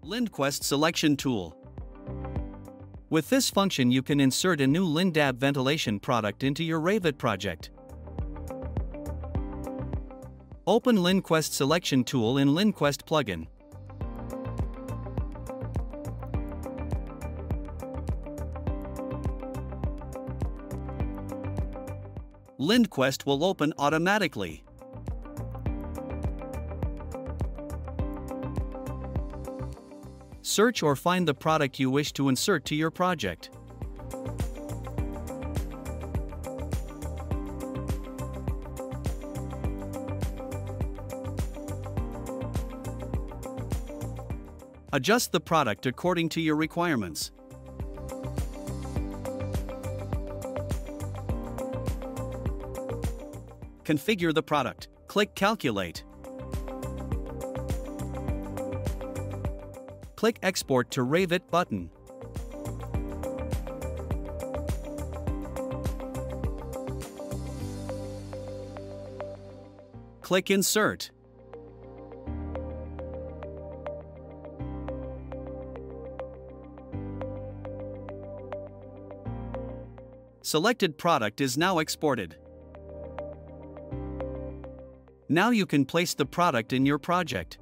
LindQST Selection Tool. With this function you can insert a new Lindab ventilation product into your Revit project. Open LindQST Selection Tool in LindQST plugin. LindQST will open automatically. Search or find the product you wish to insert to your project. Adjust the product according to your requirements. Configure the product. Click Calculate. Click Export to Revit button. Click Insert. Selected product is now exported. Now you can place the product in your project.